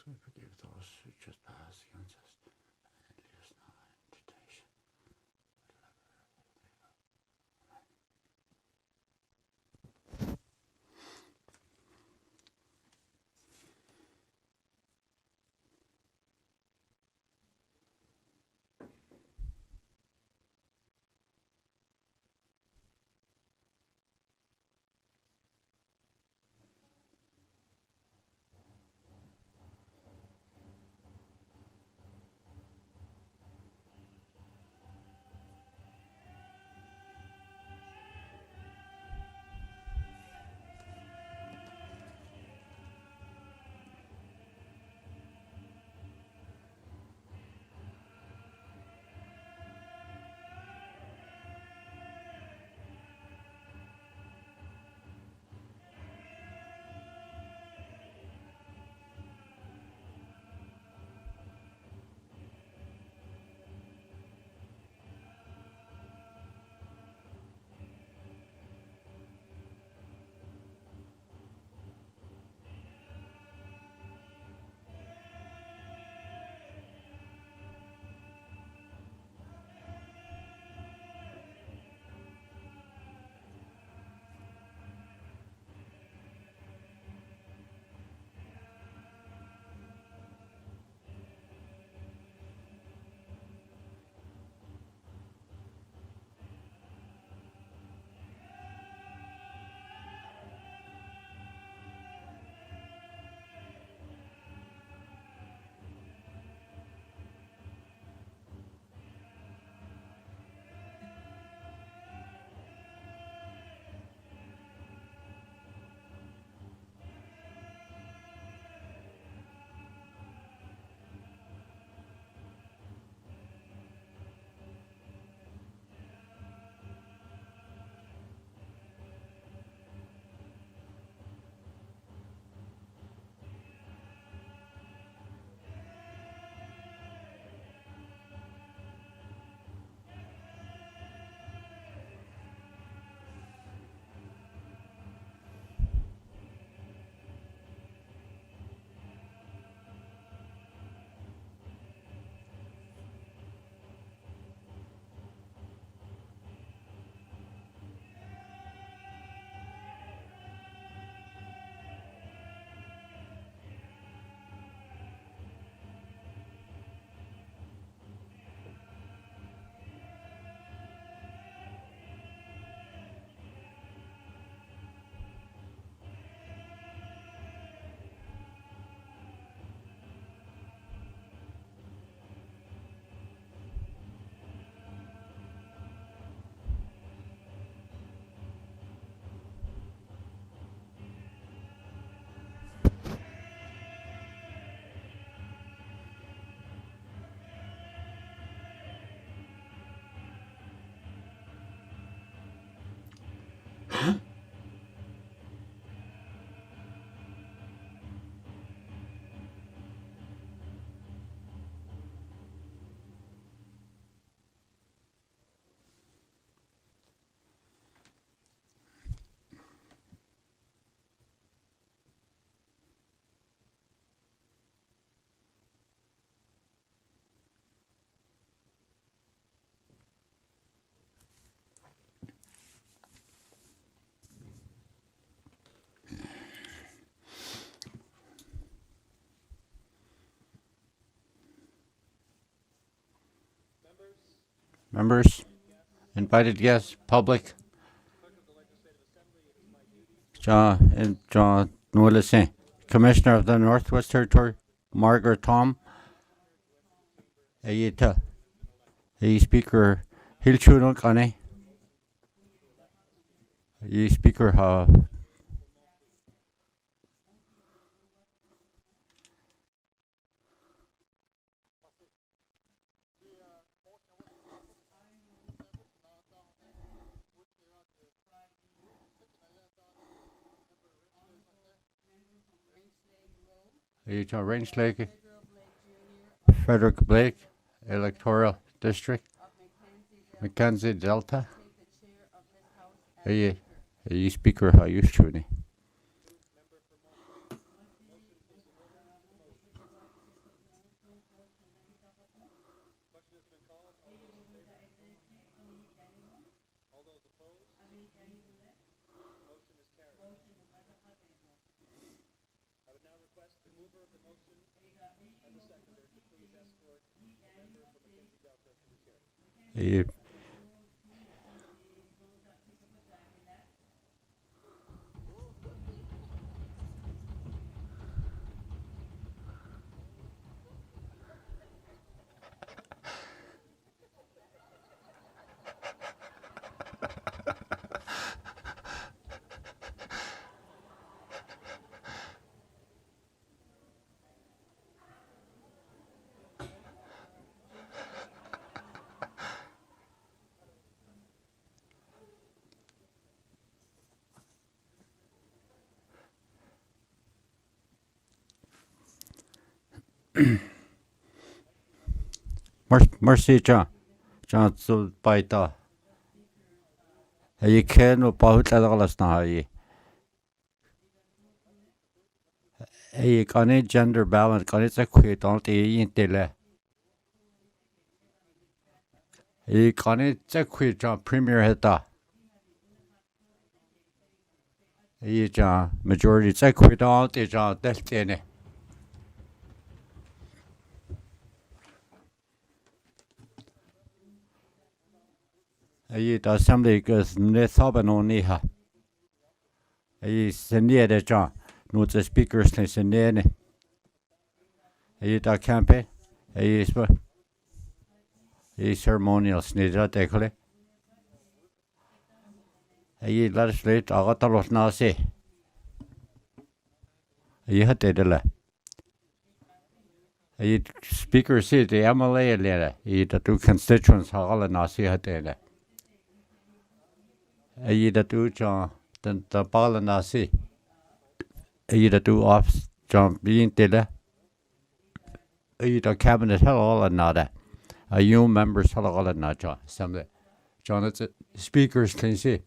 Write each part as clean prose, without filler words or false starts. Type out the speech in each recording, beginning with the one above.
We forgive those who trespass against us, and lead us not into temptation. Members, invited guests, public. John Sůłıné, Commissioner of the Northwest Territory, Margaret Thom, Ayita, Speaker Hilchunok Ane, Speaker Ayita Range Lake, Frederick Blake Electoral District, Mackenzie Delta. Are you speaker? How you shooting? Mercy John so baita. You can about last night. You can gender balance, can it's a quit on the intellect. You can it's a quit John Premier Heta. You John majority it's a quit on the John Destiny. The assembly goes Nethoban on Niha. He's near the John, no the speakers listen near. The campaign, he's ceremonial sneaker decole. He legislate a lot of Nazi. He had the speaker said the MLA letter, he the two constituents all Nazi had the the two John, the ball and Nazi. The two off John being the cabinet hell all another. A young members hell all another. Some John, it's speakers can see.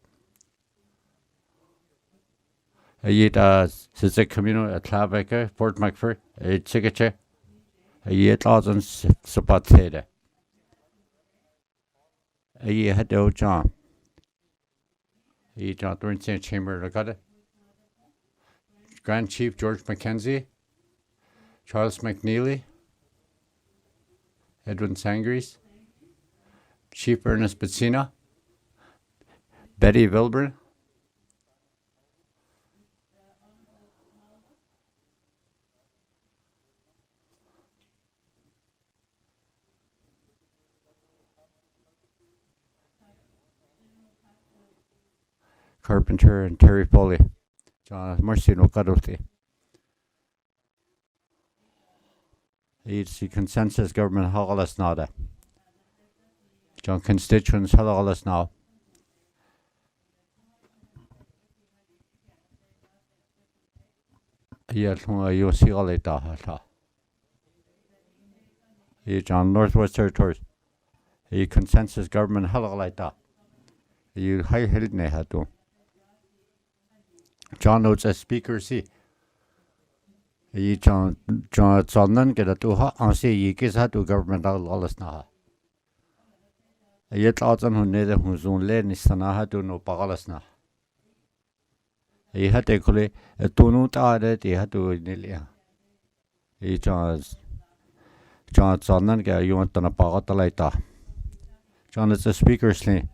Since a communal at Clavaker, Fort McFord, a signature, a year thousand support theatre. A year had old John. John Thornton Chamber, got it. Grand Chief George Mackenzie, Charles McNeely, Edwin Sangres, Chief Ernest Betsina, Betty Wilburn, Carpenter and Terry Foley. John Mercy no Cadote. It's the consensus government halalas nada. John constituents halalas now. You see all it. John Northwest Territories. A consensus government halalita. You high held nehatu. John notes as speaker see. John Sonnen get a two hot and see ye kiss had to government all na. Yet Alton who neither whose own lane is Sanaha to no Pagalasna. He had a collie a tunut that he had to Nilia. John Sonnen get you want on a Pagatalaita. John is a speaker sling.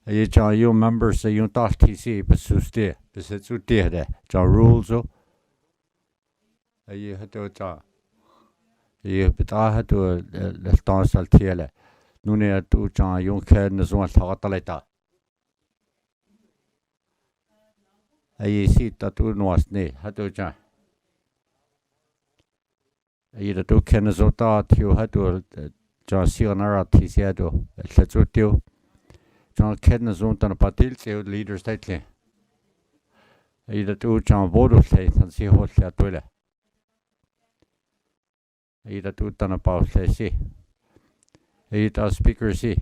John, you members, you thought TC, but so stay, but it's so dear. John rules. You had to John. You but I had to dance al tiele. No near to John, you can as one thought later. I see that two was nay, had to John. You two can as thought you had to John Sionara TC, let's do. John Kedna zoned on a patil leaders tightly. Either two John Bodo states and see what they are doing. Ida tutana pauslesi. Ida speaker si.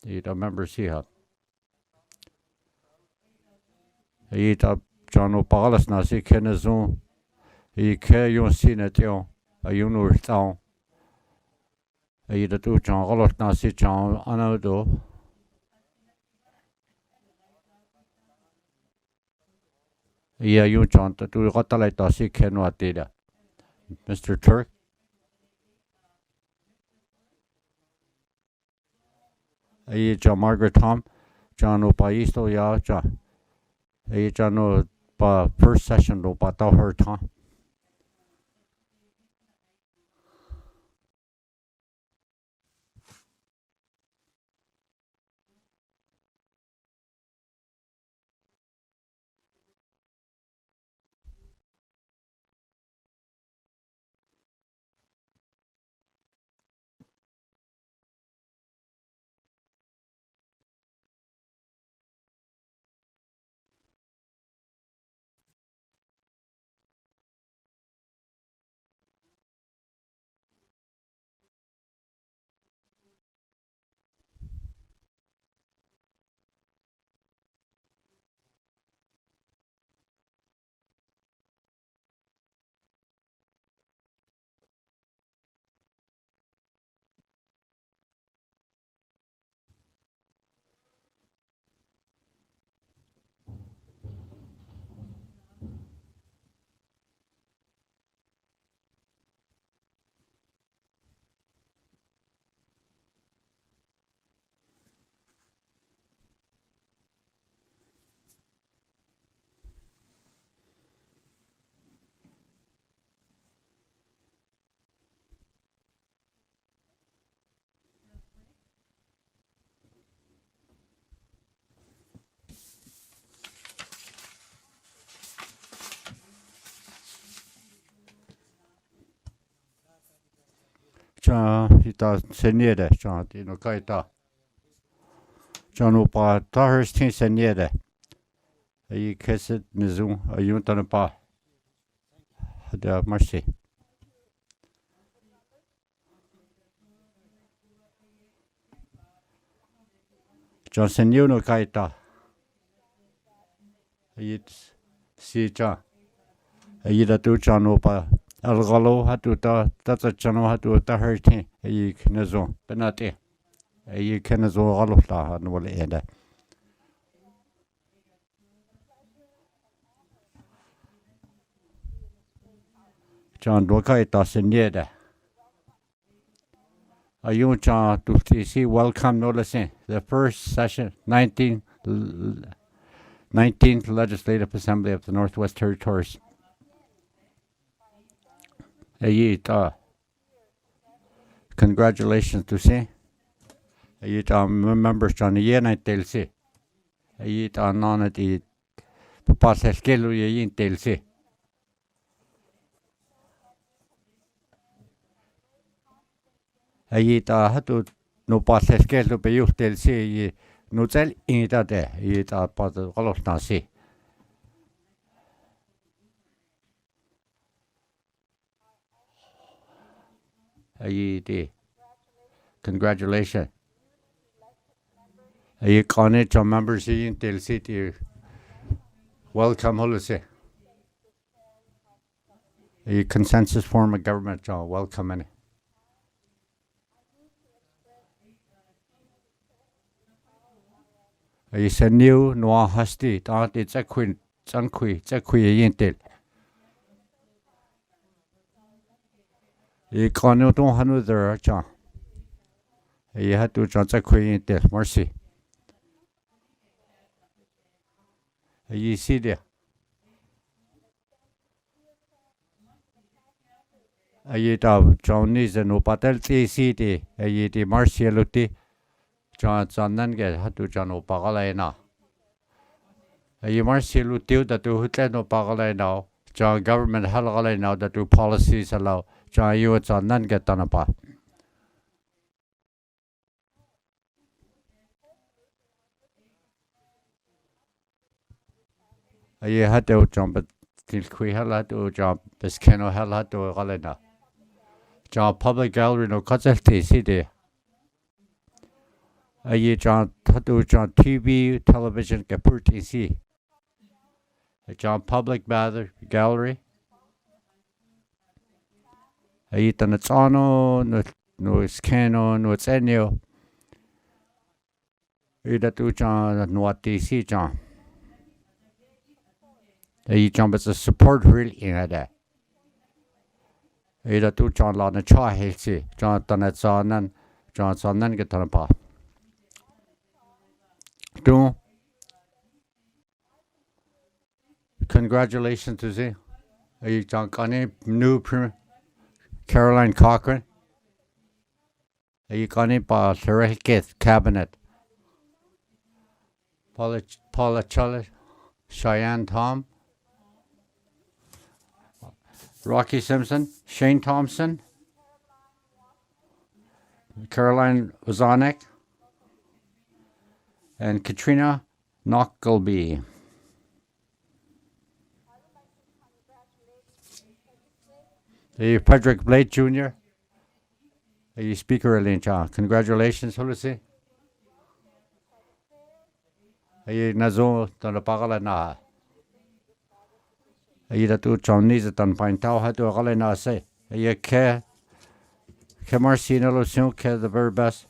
Ida member si ha. Ida jano pagalas na si kenazon. Ke yon sinetyon. Ayun urtaon. Ida tu jan galot na si jan anado. Iya yun jan tu gatalay ta si kenwatida. Mr. Turk. Iya jan Margaret Thom. Jano paisto ya jan. Iya jano pa first session do pa ta her time. Ita senjede, ino kaita. Pa taherstin senjede. Ayi kesit nizun, ayun pa. Hada, merci. Senju no kaita. Ayit si Ayida tu pa. Algalo hatu tata chano hatu tahertin. Ayi knezon, penate. Ayi knezon galofla wala eda. Dokaita senjede. Ayun tultisi welcome noticing the first session, 19th Legislative Assembly of the Northwest Territories. Ayita, congratulations to see. Ayita members John Yena telsi. Ayita nonati papas kelu yin telsi. Ayita hatu no pases kelu pe telsi no tel inita de ayita pa galos nasi. Ayiti. Congratulations. Ayi kane to members yin telsi welcome holose. A consensus form of government welcome any. Ayi senyu noa hasti ta ti tsakwin yin tel. Ayi kane ton hanu there cha. Ayi hatu cha tsakwin yin tel. Merci. Ayi si there. Ayi ta Johnny no patel ti si ti ayi ti martialuti John ge hatu no pagalena ayi martialuti da tu hutle no pagalena John government halgalena da tu policies allow John you John ge tanapa ayi hatu John but tilkui hela do job beskeno hela do galena. Job public gallery no kazelti sidi. Ayi job do job TV television kapurti si. Job public gallery. Ayi tanatsano no skeno no tsenyo. Ida do job no si job. Ayi job is a support really in that. Ida do job la na cha helsi. Job tanatsanan job sanan ke tanapa. Do congratulations to you. Ayi job kani new Caroline Cochran. Ayi kani pa Thorelkith cabinet. Paula Chullet, Cheyenne Thom, Rocky Simpson, Shane Thompson, Caroline Ozanek, and Katrina Knockleby. Frederick Blake Jr. Speaker Alincha. Congratulations, Hulisi. Nazo tan pagala na. Ida tu Chinese tan paintao ha tu gale na se. Ke merci na lo ke the very best.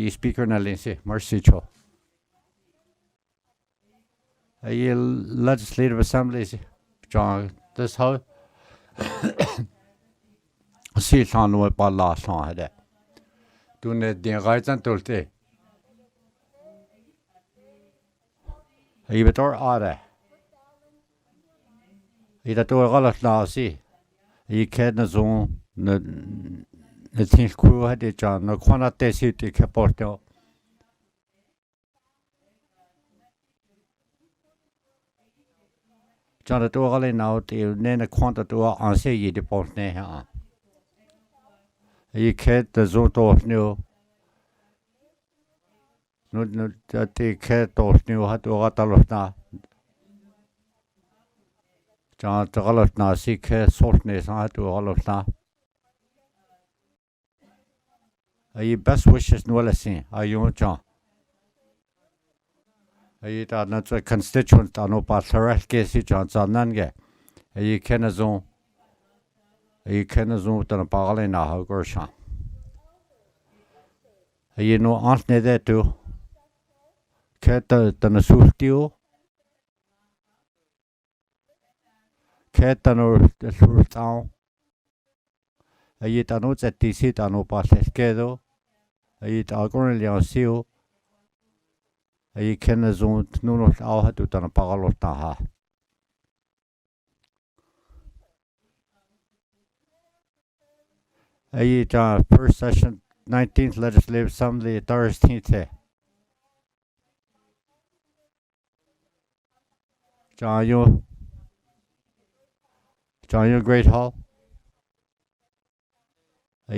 Speaker na linsi. Merci cho. Legislative Assembly John this how si san no pa la san ha de. Tu ne din gaitan tolte. Betor ada. Ida to galat na si. Ke na zon na tin ku ha de jan no khona te si te ke porto. Jan to gale na te ne na khonta to anse yi de portne ha. Ke de zon to no no te ke to no ha to gatalofna. Jan to galofna si ke sortne sa to galofna. Best wishes no lasin. Ayu John. Da na to constituent da no pa Thorelke si John zanange. Kenazon tan pagale na ha gorshan. No antne de tu. Keta Dëne Sųłıné Keta no sultão. Ta no zeti ta no paseskedo. Ta gornelian siu. Kenazon no au ha tu tan pagalota ha. First session 19th Legislative Assembly Thursday. John, you Great Hall.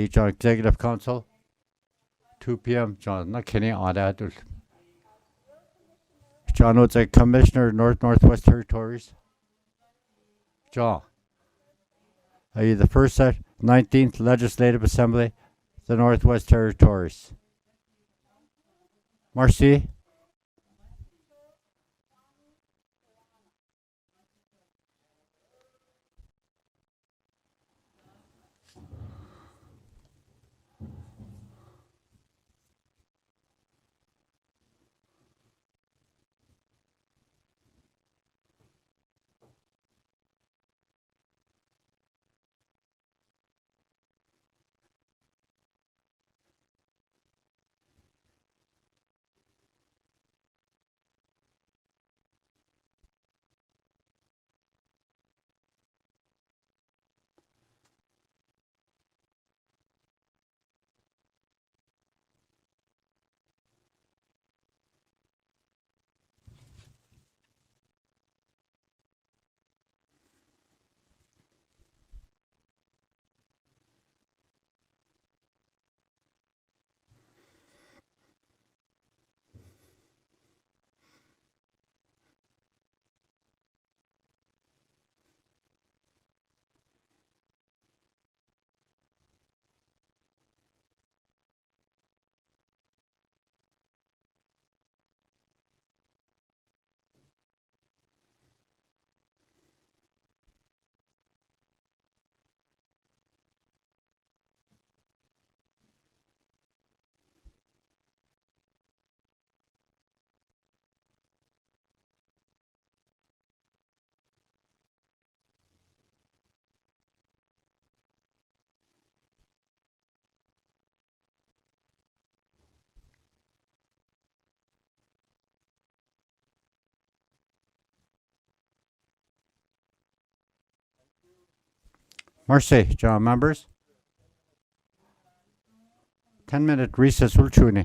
John Executive Council. 2 p.m. John, not kidding on that. John was a Commissioner, Northwest Territories. John. The first 19th Legislative Assembly, the Northwest Territories. Marcy. Mercy, John members. 10-minute recess will tune.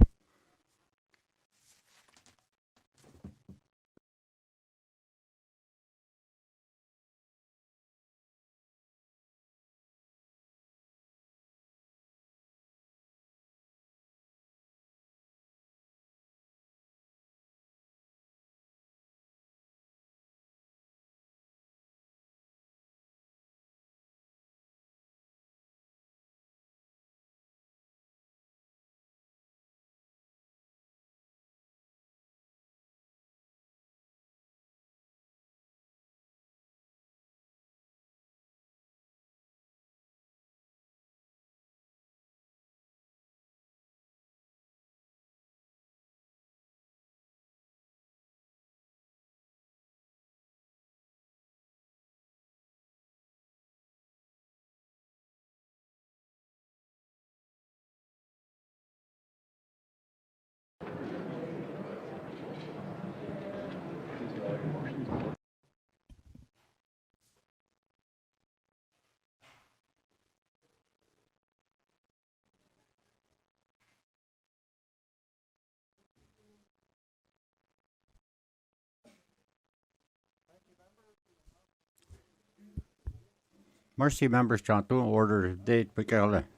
Mercy members, John, don't order date, but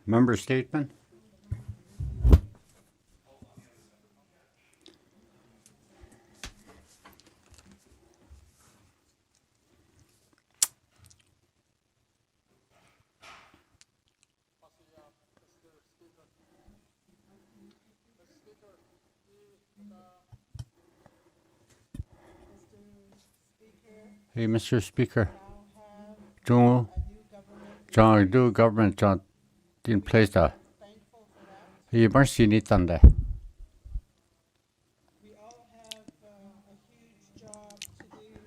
member statement. Hey, Mr. Speaker. John, do government, John, in place that. Hey, mercy, need on that. We all have a huge job to do.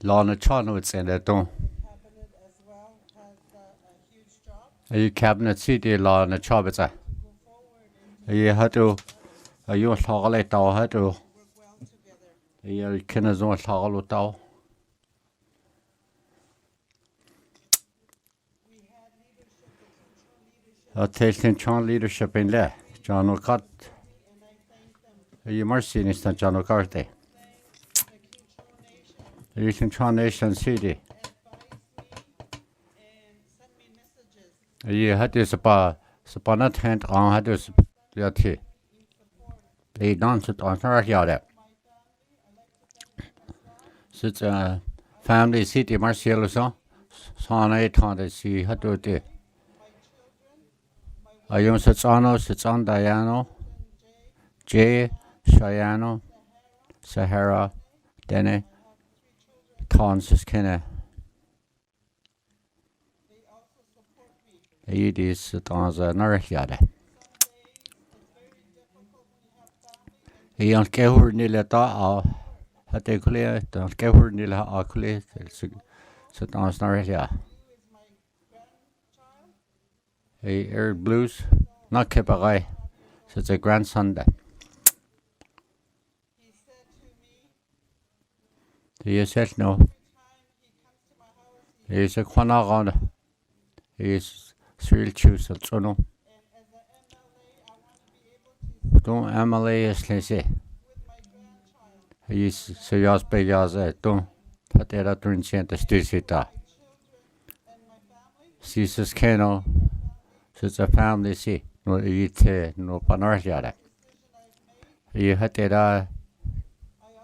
Law na chano it's in that don't. The cabinet as well has a huge job Hey, cabinet city law na job it's a. to go forward and Hey, how to, you log tao how to. work well together. Hey, can I zone log tao. We had leadership, the teacher leadership, Taking John leadership in there. John O'Cott. and I thank them. Hey, mercy, is that John O'Cott. Thank the Quechua Nation, You can John Nation City. advised me and sent me messages You had this about not hand on had this the tea. in support. They don't sit on her yard. My family, I like to thank them as well. It's a family city, Marcelo, so on a ton to see how to do. My children, my I use it's on Diano, Jay, Cheyenne, Sahara, Dëne, Tons is kinda. they also support me. It is on the North yard. Some days it's very difficult when you have family and He on Kehur Nilata, had they clear, don't Kehur Nila, clear, so on North yard. you is my grandchild. He aired blues, not Kipaway, so it's a grandson. He said to me, He said no. every time he comes to my house, he, He's a Quanagon. He's real choose at Sono. and as an MLA, I want to be able to Don't Emily is lazy. with my grandchild. He's so yours by yours. Don't put that out in Santa Stusita. My children and my family, Caesar's Kano. So it's a family see. No, eat no panor yada. decision I've made. You had that. I also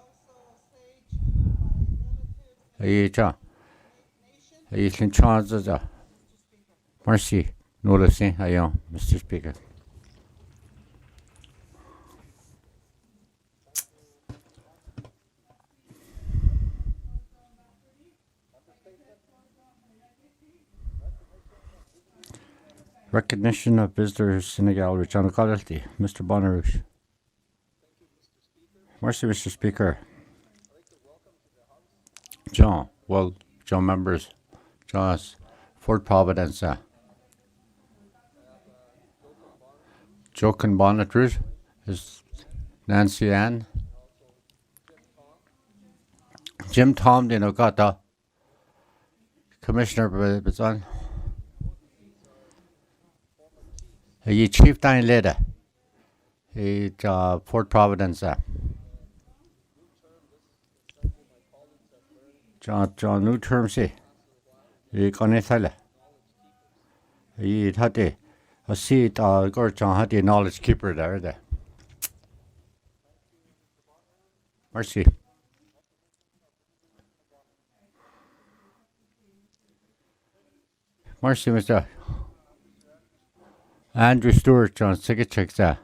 say to my relatives You John. nation, You can charge the Mr. Speaker, mercy. No, listen, I am Mr. Speaker. Recognition of visitors Senegal Richard Quality, Mr. Bonnetrouge. Mercy, Mr. Speaker. John, well, John members, John's Fort Providence, Jochen Bonnetrouge is Nancy Ann, Jim Thom, Commissioner Bizon, Ye chief dine leader. He Port Providence. John new term say. He conethala. He had a seat Gort John had a knowledge keeper there. Mercy. Mercy, Mr. Andrew Stewart, John Sigachek there.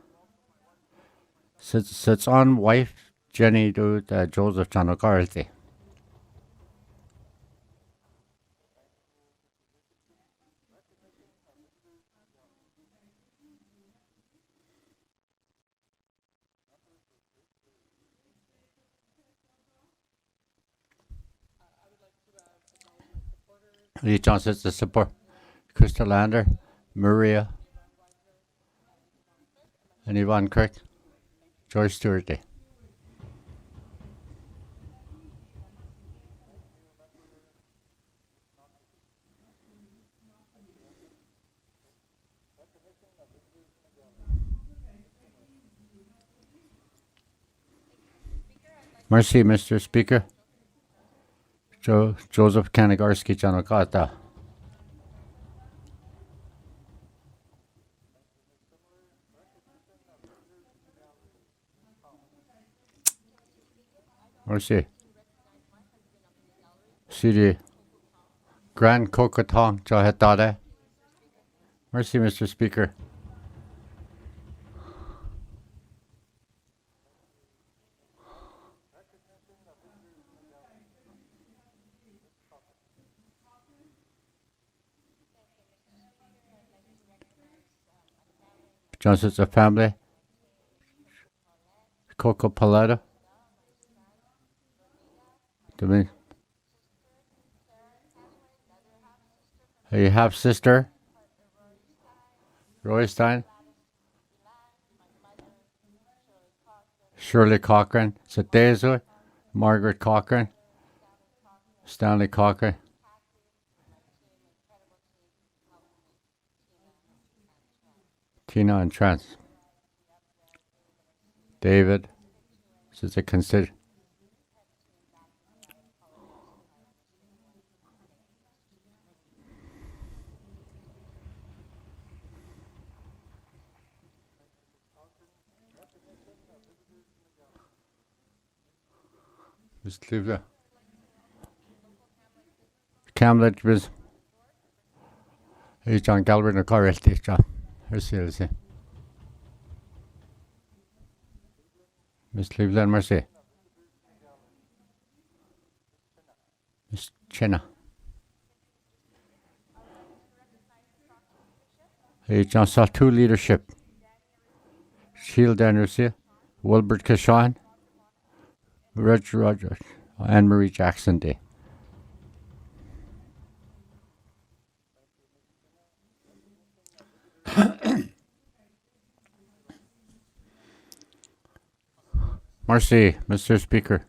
Sits on wife Jenny do Joseph John O'Carthy. Lee Johnson to support Crystal Lander, Maria, and Yvonne Crick, George Stewart Day. Mercy, Mr. Speaker. Joseph Kanagarski Janokata. Mercy. CD Grand Kokotong Jahetade. Mercy, Mr. Speaker. Johnson's a family. Coco Paletta. You have sister. Roystein. Shirley Cochran. Sadezu. Margaret Cochran. Stanley Cochran. Tina and Trance. David. This is a consider. Just leave that. Camlet was John Galvin or Correlty, John. Here's the Miss Cleveland Mercy. Miss Chenna. John saw two leadership. Shield Anderson, Wilbert Kashan, Reg Rogers, Anne Marie Jackson Day. Mercy, Mr. Speaker.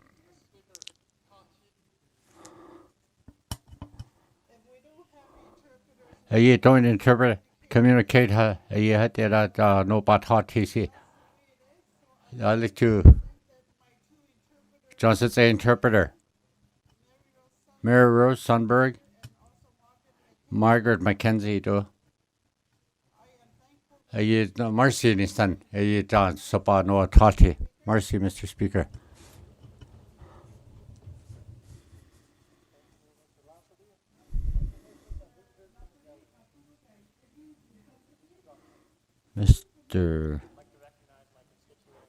You don't interpret, communicate, you had that no bad hot TC. I like to. Johnson's a interpreter. Mary Rose Sundberg. Margaret Mackenzie do. You mercy in stand. You don't sopa no tati. Mercy, Mr. Speaker. Mr.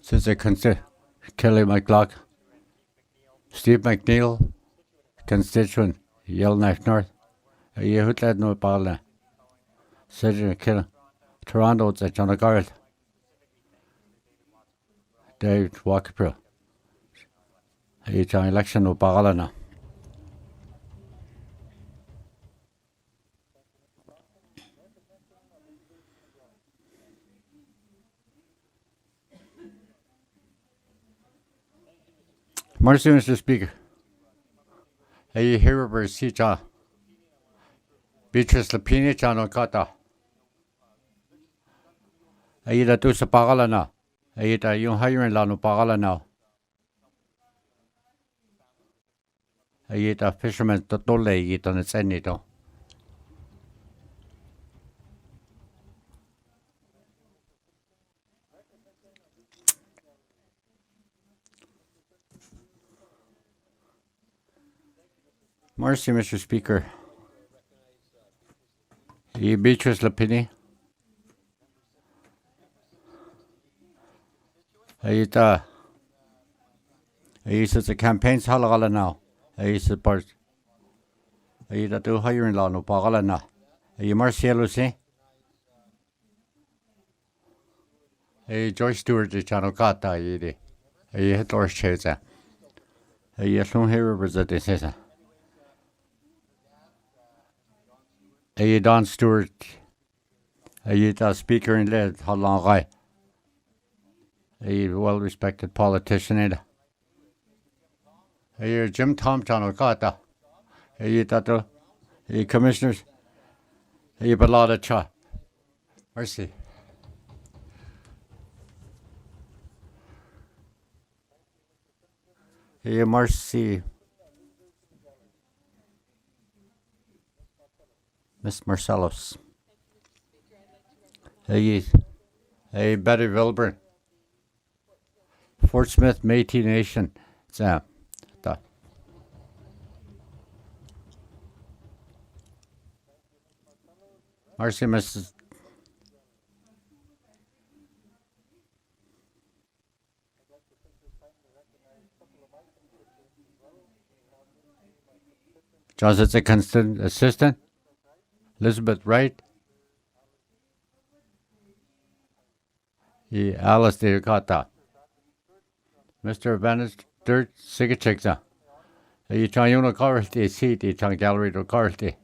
Since I consider Kelly McLaughlin, Steve McNeil, constituent, Yellowknife North, you who led no ball, Cedric Kill, Toronto, it's a John O'Garrett, Dave Walker, you John election no ball now. Mercy, Mr. Speaker. You hear about see John Beatrice Lapini John O'Cata. Ayita tu sa pangalan na. Ayita yung hiring law no pangalan na. Ayita fisherman totole ayita na sen nito. Mercy, Mr. Speaker. Beatrice Lapini. Ayita sa campaigns halagala now. Ayita part. Ayita tu hiring law no pagala na. Ay Marcelo si. Ay Joyce Stewart di channel kata ayidi. Ay Hitler cheza. Ay long hair representative sesa. Ay Don Stewart. Ayita speaker in led halangai. A well-respected politician. A Jim Thom channel kata. A tato. A commissioners. A balada cha. Mercy. A Mercy. Miss Marcellus. A Betty Wilburn. Fort Smith Métis Nation. Mercy, Mrs. John's a constant assistant. Elizabeth Wright. Alice de Kata. Mr. Venice Dirt Sigachiksa. You try you no carty seat, you try gallery to carty.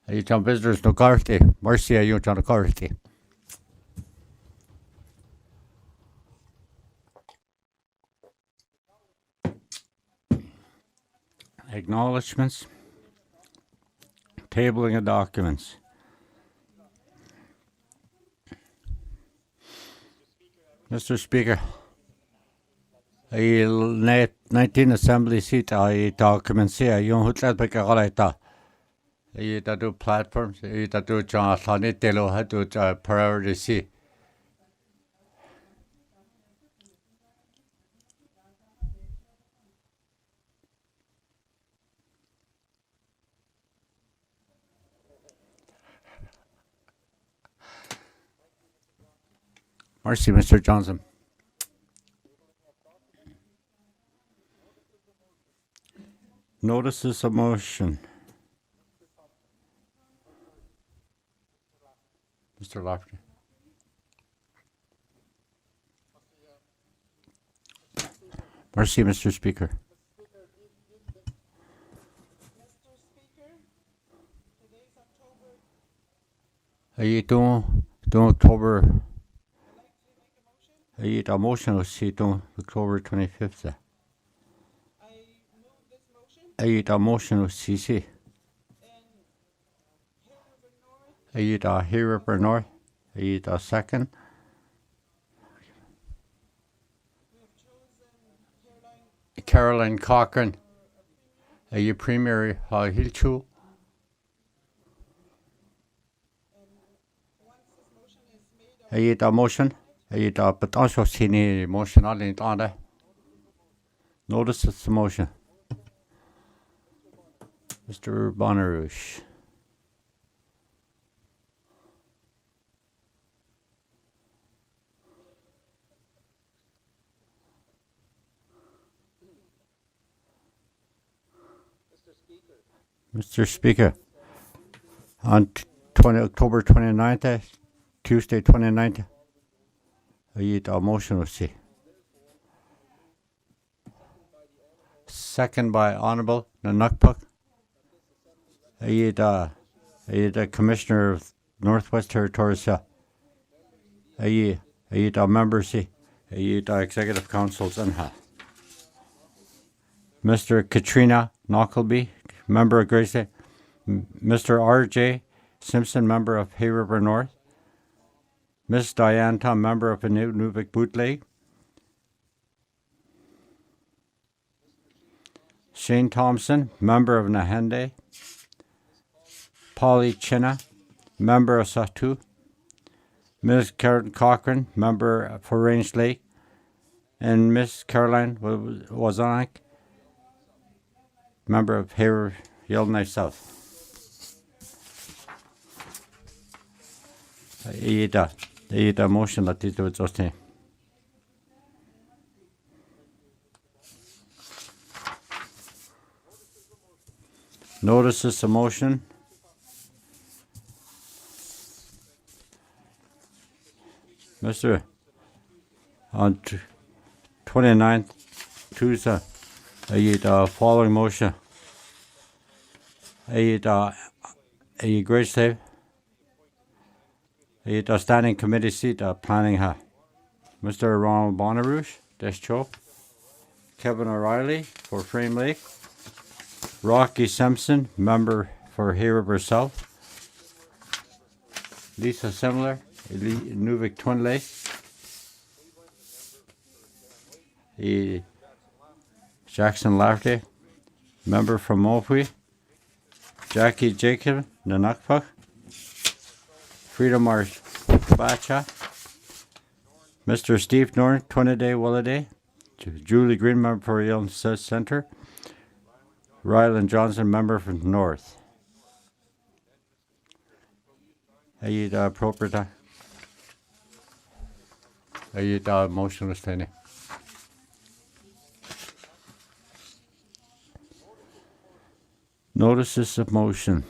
You try visitors no carty. Mercy, you try no carty. Acknowledgements. Tabling of documents. Mr. Speaker, I 19 Assembly seat I documents here. You hutlat pekaraita. I do platforms. I do John Sanitelo had to priority C. Mercy, Mr. Johnson. Notices of motion. Mr. Lafferty. Mercy, Mr. Speaker. Mr. Speaker, today's October. I'd like to make a motion. A motion was seen on October 25th. I move this motion. A motion was CC. A here for North. A second. We have chosen Caroline Cochran. A premier Hilchu. once this motion is made, A motion. But also seen a motion on it. Notice it's the motion. Mr. Bonnetrouge. Mr. Speaker, on October 29th, Tuesday 29th, a motion was seen. Second by Honourable Nanukpuk. The Commissioner of Northwest Territories. A members. A Executive Councils and Mr. Katrina Knockleby, member of Grace. Mr. R.J. Simpson, member of Hay River North. Miss Diane Thom, member of Nuvik Bootleg. Shane Thompson, member of Nahende. Polly Chinna, member of Satu. Miss Karen Cochran, member for Range Lake. And Miss Caroline Wazanek, member of Hay Yellowknife South. Ida motion that it was okay. Notices the motion. Mr. On 29th, Tuesday, following motion. Great save. Standing committee seat planning Mr. Ronald Bonnetrouge, Descho. Kevin O'Reilly for Frame Lake. Rocky Simpson, member for Hay River South. Lisa Simler, Nuvik Twin Lake. Jackson Lafferty, member from Mopui. Jackie Jacob, Nanakpak. Freedom Marsh, Bacha. Mr. Steve Norton, Twiniday Willaday. Julie Green, member for Yale Center. Ryland Johnson, member from North. Appropriate. Motionless thing. Notices of motion.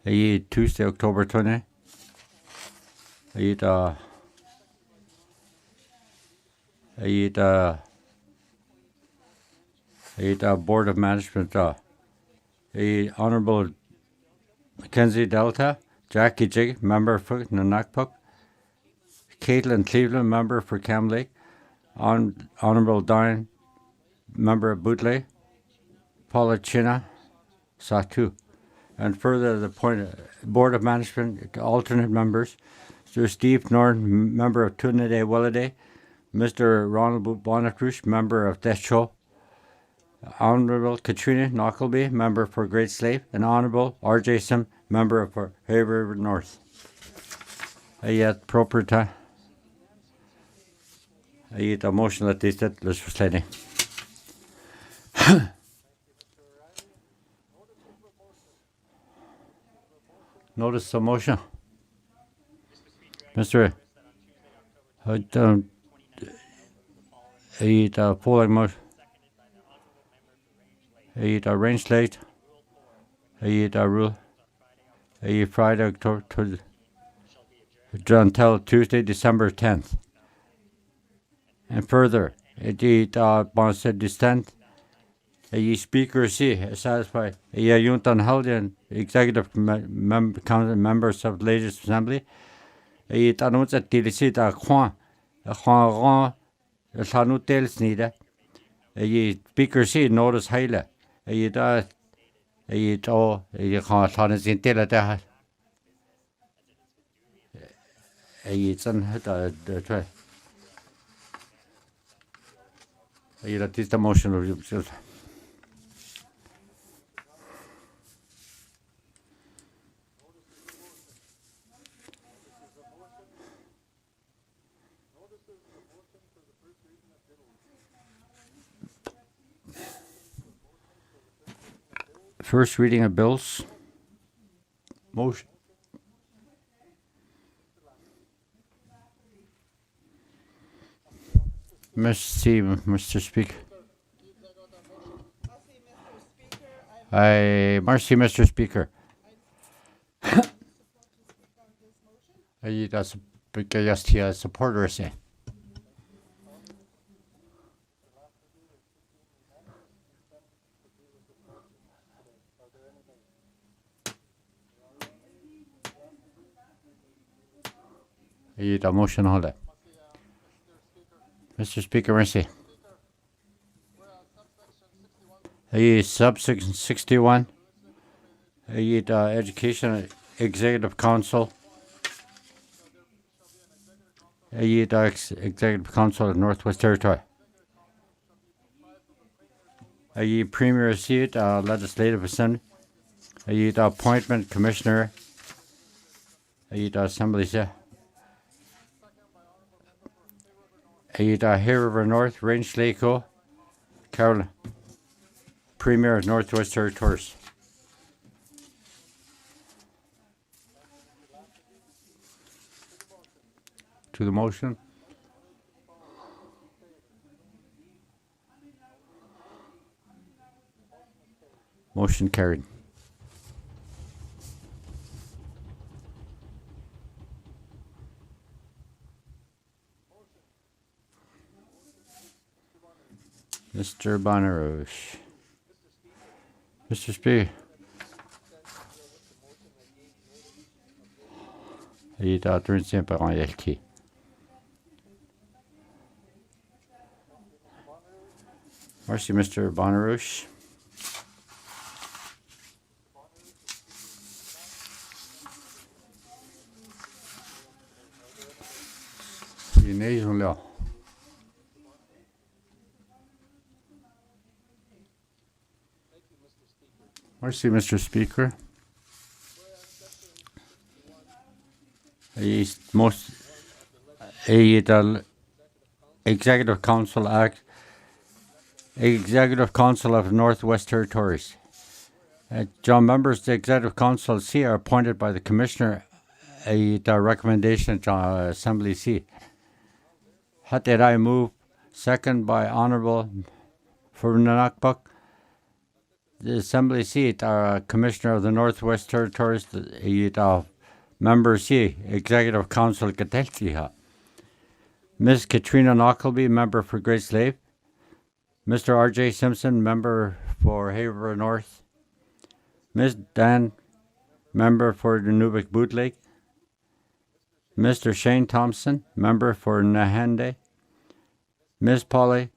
Tuesday, October 20. Board of Management. Honourable Mackenzie Delta, Jackie Jig, member for Nanakpuk. Caitlin Cleveland, member for Cam Lake. Honourable Diane, member of Bootley. Paula China, Satu. And further, the Board of Management alternate members. Sir Steve Norton, member of Twiniday Willaday. Mr. Ronald Bonnetrouge, member of Descho. Honourable Katrina Knockleby, member for Great Slave. And Honourable R.J. Sim, member for Hay River North. Proper time. A motion that they said, let's slide. Notice the motion. Mr. Polling motion. Range late. Rule. Friday, October until Tuesday, December 10th. And further, said dissent. Speaker C satisfied. Yuntan Haldian, executive members of the Ladies Assembly. Tanut at Tilicita Kwan, Ron, Sanutels Nida. Speaker C notice Haila. You can't Sanis in Telata. It's on the try. That is the motion of yourself. First reading of bills. Motion. Mr. Speaker. Mercy, Mr. Speaker. That's because he has supporters. The motion holder. Mr. Speaker, mercy. Subsection 61. Education Executive Council. Executive Council of Northwest Territory. Premier Seat Legislative Assembly. Appointment Commissioner. Assembly. Hay River North, Range Laco, Carolyn, Premier of Northwest Territories. To the motion. Motion carried. Mr. Bonnetrouge. Mr. Speaker. Merci, Mr. Bonnetrouge. Merci, Mr. Speaker. Executive Council Act, Executive Council of Northwest Territories. John members of the Executive Council C are appointed by the Commissioner. The recommendation to Assembly C. Did I move? Second by Honourable for Nanakbuk. The Assembly seat, Commissioner of the Northwest Territories, Member C, Executive Council Gateltiha. Ms. Katrina Knockleby, Member for Great Slave. Mr. R.J. Simpson, Member for Hay River North. Ms. Dan, Member for the Nubik Boot Lake. Mr. Shane Thompson, Member for Nahande. Ms. Polly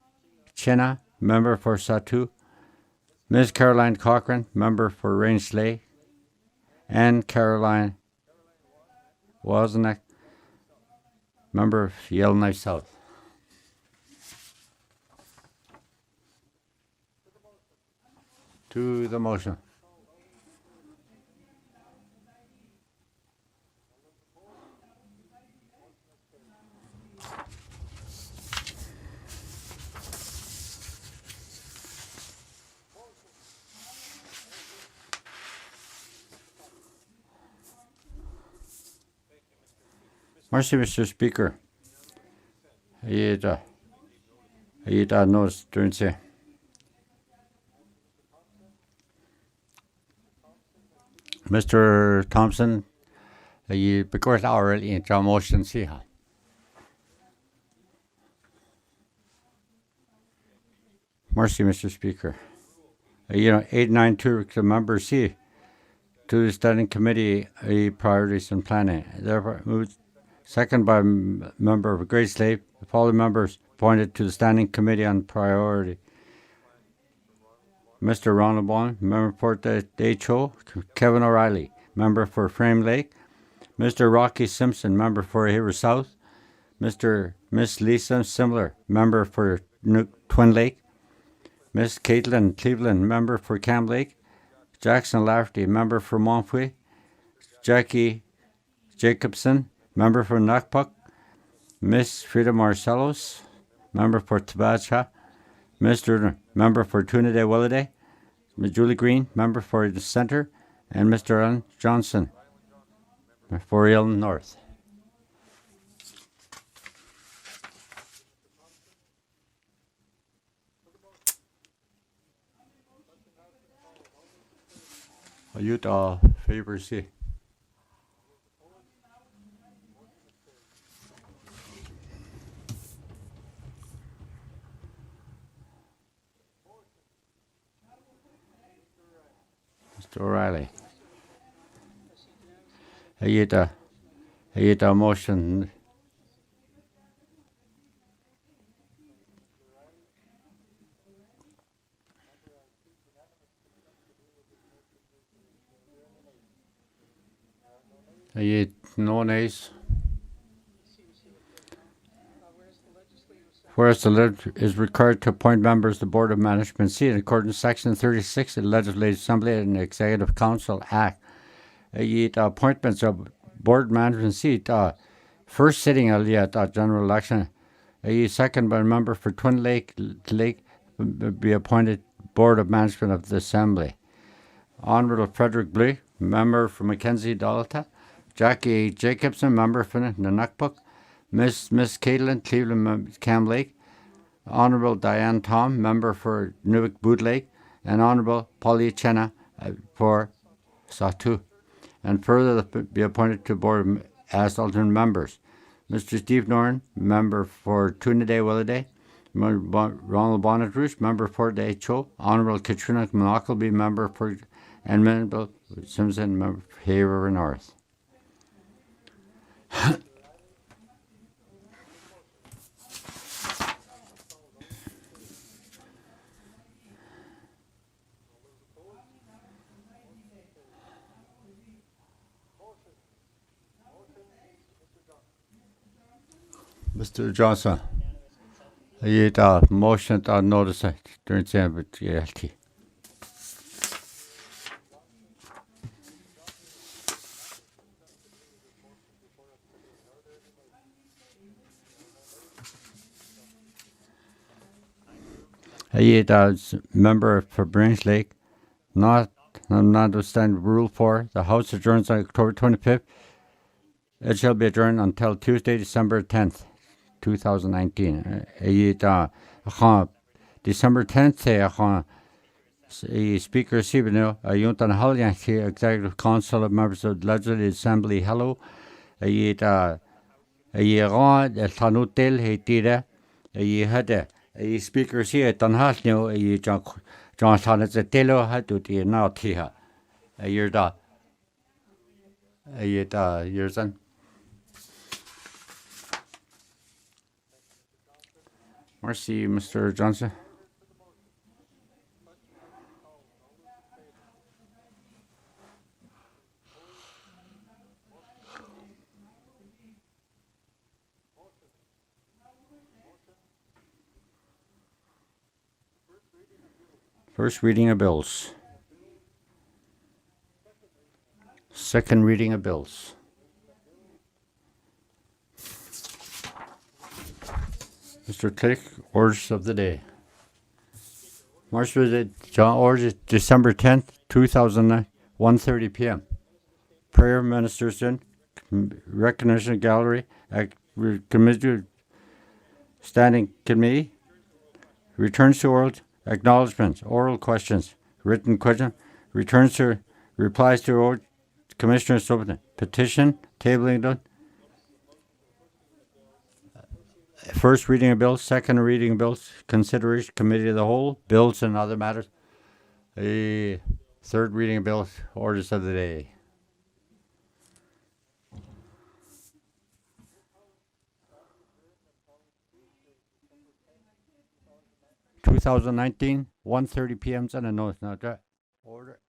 Chena, Member for Satu. Ms. Caroline Cochran, Member for Range Slay. And Caroline Wozniak, Member of Yellowknife South. To the motion. Merci, Mr. Speaker. Ayeda knows during say. Mr. Thompson, because our in motion see. Merci, Mr. Speaker. 892 the member C to the standing committee priorities and planning. Therefore moved. Second by member of Great Slave. The following members appointed to the Standing Committee on Priority. Mr. Ronald Bonnetrouge, Member for the HO. Kevin O'Reilly, Member for Frame Lake. Mr. Rocky Simpson, Member for River South. Miss Lisa Simler, Member for Twin Lake. Miss Caitlin Cleveland, Member for Cam Lake. Jackson Lafferty, Member for Montfouet. Jackie Jacobson, Member for Nakpuk. Miss Frida Marcellos, Member for Tabacha. Mr. Member for Trinidad Willade. Ms. Julie Green, Member for the Centre. And Mr. Alan Johnson for Yale North. Utah favor C. Mr. O'Reilly. Ayeta motion. No nays. Whereas the legislature is required to appoint members of the Board of Management C in accordance with Section 36 of the Legislative Assembly and the Executive Council Act. The appointments of Board Management C, first sitting of the general election. Second by a member for Twin Lake be appointed Board of Management of the Assembly. Honourable Frederick Blake, member for Mackenzie Dalta. Jackie Jacobson, member for Nanakpuk. Miss Caitlin Cleveland Cam Lake. Honourable Diane Thom, member for Nuvik Boot Lake. And Honourable Polly Chenna for Satu. And further be appointed to board as alternate members. Mr. Steve Norton, member for Tunaday Willaday. Ronald Bonnetrouge, member for the HO. Honourable Katrina Monockleby, member for Enmendable Simpson, member for Hay River North. Mr. Johnson, I motion to notice during the member for Branch Lake, notwithstanding Rule 4, the House adjourns on October 25th. It shall be adjourned until Tuesday, December 10th. 2019. December 10th, Speaker Sibino, Yuntan Halyan, Executive Council of Members of the Legislative Assembly, hello. Ron, El Tanutel, Hetira, Hede, Speaker Sia, Tanhalno, John Tanatelo, Hatuti, Nautiha. You're da. You're son. Merci, Mr. Johnson. First reading of bills. Second reading of bills. Mr. Clerk, orders of the day. March visit, John orders December 10th, 2009, 1:30 p.m. Prayer ministers in recognition gallery, committee, standing committee, returns to oral acknowledgements, oral questions, written question, returns to replies to oral commissioners, petition, tabling done. First reading of bills, second reading of bills, consideration, committee of the whole, bills and other matters. Third reading of bills, orders of the day. (2019) 1:30 p.m. and a notice. Now, order.